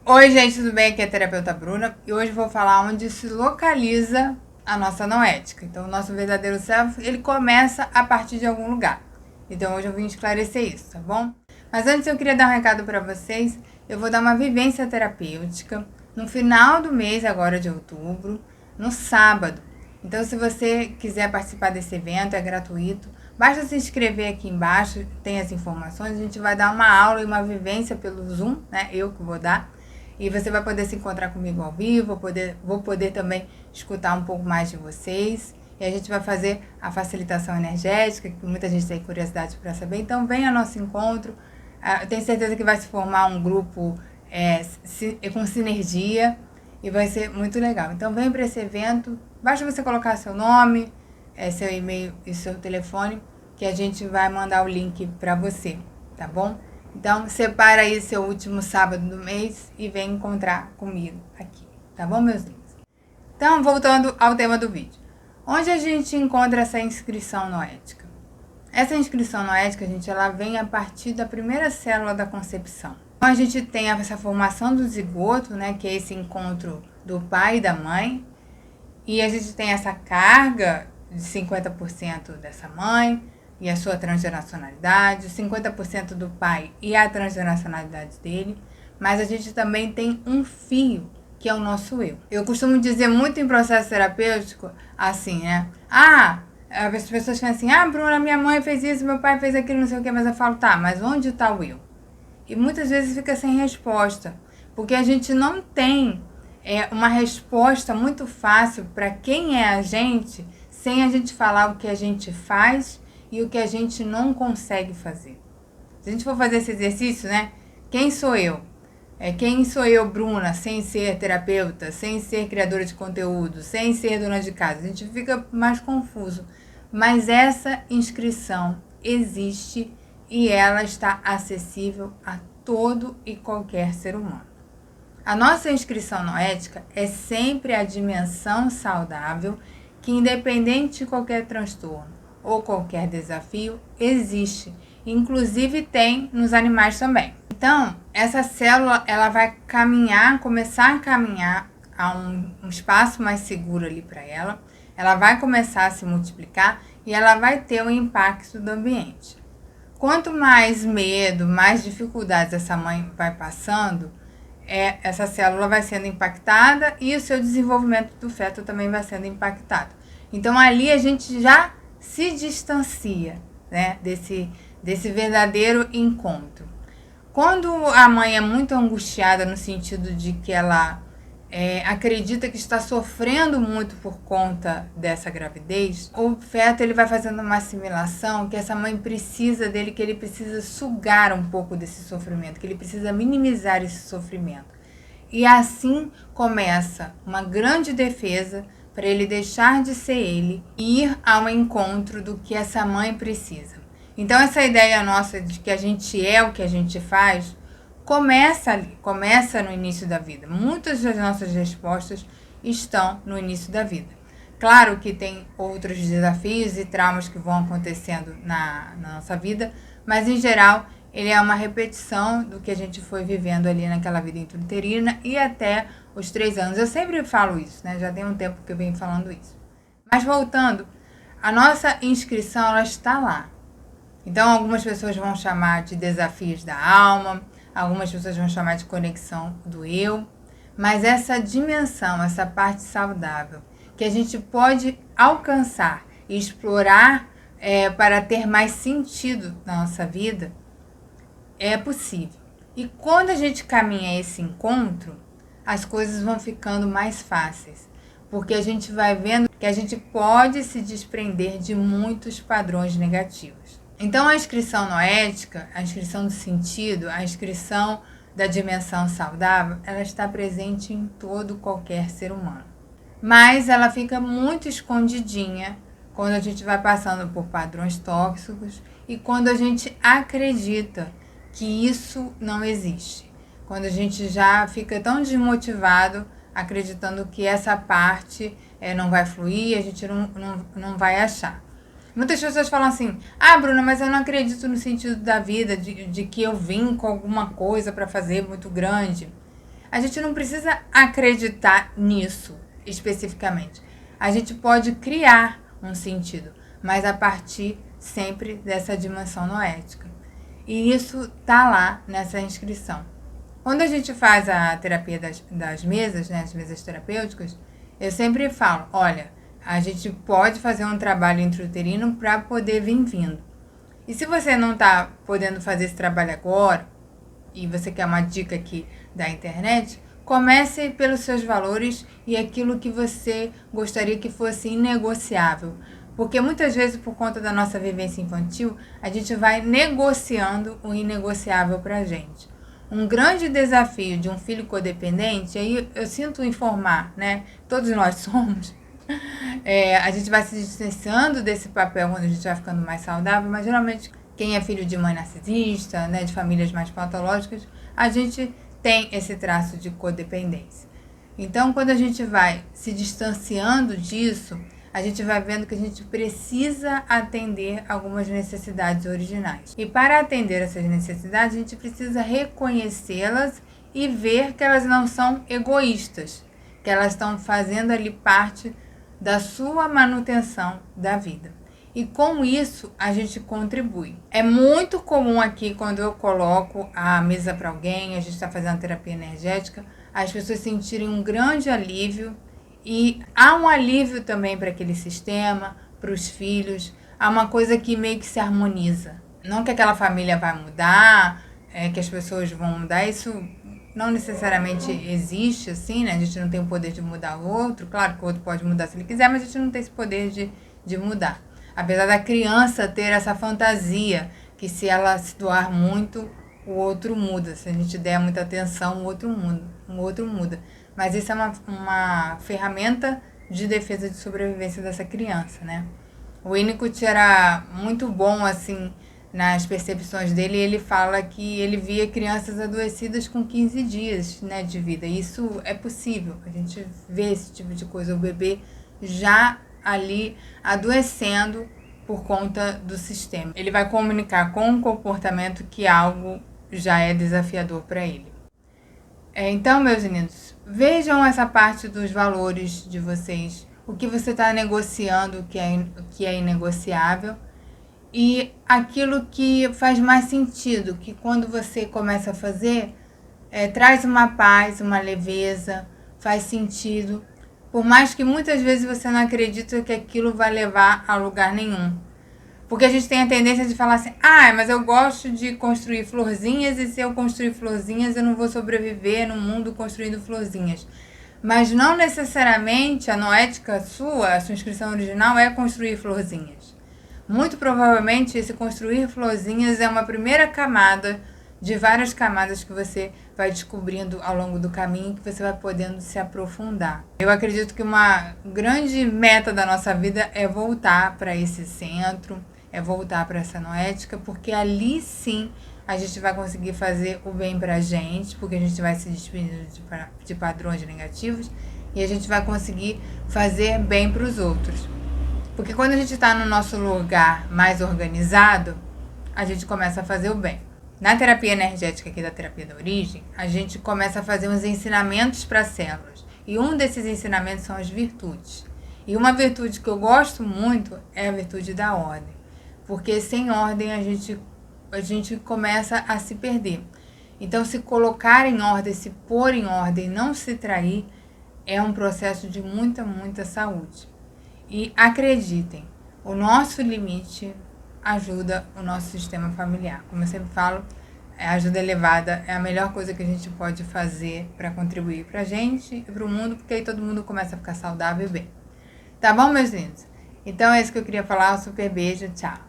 Oi, gente, tudo bem? Aqui é a terapeuta Bruna e hoje vou falar onde se localiza a nossa noética. Então, o nosso verdadeiro self, ele começa a partir de algum lugar. Então, hoje eu vim esclarecer isso, tá bom? Mas antes eu queria dar um recado para vocês. Eu vou dar uma vivência terapêutica no final do mês, agora de outubro, no sábado. Então, se você quiser participar desse evento, é gratuito. Basta se inscrever aqui embaixo, tem as informações. A gente vai dar uma aula e uma vivência pelo Zoom, né? Eu que vou dar. E você vai poder se encontrar comigo ao vivo, vou poder também escutar um pouco mais de vocês. E a gente vai fazer a facilitação energética, que muita gente tem curiosidade para saber. Então, venha ao nosso encontro. Eu tenho certeza que vai se formar um grupo com sinergia e vai ser muito legal. Então, venha para esse evento. Basta você colocar seu nome, seu e-mail e seu telefone, que a gente vai mandar o link para você, tá bom? Então, separa aí seu último sábado do mês e vem encontrar comigo aqui, tá bom, meus lindos? Então, voltando ao tema do vídeo. Onde a gente encontra essa inscrição noética? Essa inscrição noética, gente, ela vem a partir da primeira célula da concepção. Então, a gente tem essa formação do zigoto, né, que é esse encontro do pai e da mãe, e a gente tem essa carga de 50% dessa mãe, e a sua transgeracionalidade, 50% do pai e a transgeracionalidade dele, mas a gente também tem um fio, que é o nosso eu. Eu costumo dizer muito em processo terapêutico, assim, né? As pessoas falam assim, Bruna, minha mãe fez isso, meu pai fez aquilo, não sei o que, mas eu falo, tá, mas onde está o eu? E muitas vezes fica sem resposta, porque a gente não tem uma resposta muito fácil para quem é a gente, sem a gente falar o que a gente faz e o que a gente não consegue fazer. Se a gente for fazer esse exercício, né? Quem sou eu? Quem sou eu, Bruna, sem ser terapeuta, sem ser criadora de conteúdo, sem ser dona de casa? A gente fica mais confuso. Mas essa inscrição existe e ela está acessível a todo e qualquer ser humano. A nossa inscrição noética é sempre a dimensão saudável que, independente de qualquer transtorno ou qualquer desafio, existe. Inclusive tem nos animais também. Então, essa célula ela vai começar a caminhar a um espaço mais seguro ali para ela. Ela vai começar a se multiplicar e ela vai ter um impacto do ambiente. Quanto mais medo, mais dificuldades essa mãe vai passando, essa célula vai sendo impactada e o seu desenvolvimento do feto também vai sendo impactado. Então, ali a gente já se distancia, né, desse verdadeiro encontro. Quando a mãe é muito angustiada no sentido de que ela acredita que está sofrendo muito por conta dessa gravidez, o feto ele vai fazendo uma assimilação que essa mãe precisa dele, que ele precisa sugar um pouco desse sofrimento, que ele precisa minimizar esse sofrimento. E assim começa uma grande defesa para ele deixar de ser ele e ir ao encontro do que essa mãe precisa. Então, essa ideia nossa de que a gente é o que a gente faz, começa ali, começa no início da vida. Muitas das nossas respostas estão no início da vida. Claro que tem outros desafios e traumas que vão acontecendo na nossa vida, mas, em geral, ele é uma repetição do que a gente foi vivendo ali naquela vida intrauterina e até os 3 anos. Eu sempre falo isso, né? Já tem um tempo que eu venho falando isso. Mas voltando, a nossa inscrição, ela está lá. Então, algumas pessoas vão chamar de desafios da alma, algumas pessoas vão chamar de conexão do eu, mas essa dimensão, essa parte saudável, que a gente pode alcançar e explorar para ter mais sentido na nossa vida, é possível. E quando a gente caminha esse encontro, as coisas vão ficando mais fáceis, porque a gente vai vendo que a gente pode se desprender de muitos padrões negativos. Então, a inscrição noética, a inscrição do sentido, a inscrição da dimensão saudável, ela está presente em todo qualquer ser humano. Mas ela fica muito escondidinha quando a gente vai passando por padrões tóxicos e quando a gente acredita que isso não existe. Quando a gente já fica tão desmotivado, acreditando que essa parte não vai fluir, a gente não vai achar. Muitas pessoas falam assim, Bruna, mas eu não acredito no sentido da vida, de que eu vim com alguma coisa para fazer muito grande. A gente não precisa acreditar nisso especificamente. A gente pode criar um sentido, mas a partir sempre dessa dimensão noética. E isso tá lá nessa inscrição. Quando a gente faz a terapia das mesas, né, as mesas terapêuticas, eu sempre falo, olha, a gente pode fazer um trabalho intrauterino para poder vir vindo. E se você não está podendo fazer esse trabalho agora, e você quer uma dica aqui da internet, comece pelos seus valores e aquilo que você gostaria que fosse inegociável. Porque muitas vezes, por conta da nossa vivência infantil, a gente vai negociando o inegociável pra gente. Um grande desafio de um filho codependente, aí eu sinto informar, né? Todos nós somos. A gente vai se distanciando desse papel quando a gente vai ficando mais saudável, mas geralmente quem é filho de mãe narcisista, né, de famílias mais patológicas, a gente tem esse traço de codependência. Então, quando a gente vai se distanciando disso, a gente vai vendo que a gente precisa atender algumas necessidades originais. E para atender essas necessidades, a gente precisa reconhecê-las e ver que elas não são egoístas, que elas estão fazendo ali parte da sua manutenção da vida. E com isso, a gente contribui. É muito comum aqui, quando eu coloco a mesa para alguém, a gente está fazendo terapia energética, as pessoas sentirem um grande alívio. E há um alívio também para aquele sistema, para os filhos. Há uma coisa que meio que se harmoniza. Não que aquela família vai mudar, que as pessoas vão mudar, isso não necessariamente existe, assim, né? A gente não tem o poder de mudar o outro. Claro que o outro pode mudar se ele quiser, mas a gente não tem esse poder de mudar. Apesar da criança ter essa fantasia que se ela se doar muito, o outro muda. Se a gente der muita atenção, o outro muda. Mas isso é uma ferramenta de defesa de sobrevivência dessa criança, né? O Winnicott era muito bom, assim, nas percepções dele. Ele fala que ele via crianças adoecidas com 15 dias, né, de vida. Isso é possível. A gente vê esse tipo de coisa. O bebê já ali adoecendo por conta do sistema. Ele vai comunicar com um comportamento que algo já é desafiador para ele. Então, meus lindos, vejam essa parte dos valores de vocês, o que você está negociando, o que é inegociável, e aquilo que faz mais sentido, que quando você começa a fazer, traz uma paz, uma leveza, faz sentido, por mais que muitas vezes você não acredite que aquilo vai levar a lugar nenhum. Porque a gente tem a tendência de falar assim, mas eu gosto de construir florzinhas e se eu construir florzinhas eu não vou sobreviver no mundo construindo florzinhas. Mas não necessariamente a noética sua, a sua inscrição original é construir florzinhas. Muito provavelmente esse construir florzinhas é uma primeira camada de várias camadas que você vai descobrindo ao longo do caminho, que você vai podendo se aprofundar. Eu acredito que uma grande meta da nossa vida é voltar para esse centro, é voltar para essa noética, porque ali sim a gente vai conseguir fazer o bem pra gente, porque a gente vai se despedindo de padrões negativos e a gente vai conseguir fazer bem para os outros. Porque quando a gente está no nosso lugar mais organizado, a gente começa a fazer o bem. Na terapia energética aqui da terapia da origem, a gente começa a fazer uns ensinamentos para as células. E um desses ensinamentos são as virtudes. E uma virtude que eu gosto muito é a virtude da ordem. Porque sem ordem a gente começa a se perder. Então, se colocar em ordem, se pôr em ordem, não se trair, é um processo de muita, muita saúde. E acreditem, o nosso limite ajuda o nosso sistema familiar. Como eu sempre falo, a ajuda elevada é a melhor coisa que a gente pode fazer para contribuir para a gente e para o mundo, porque aí todo mundo começa a ficar saudável e bem. Tá bom, meus lindos? Então é isso que eu queria falar. Um super beijo, tchau!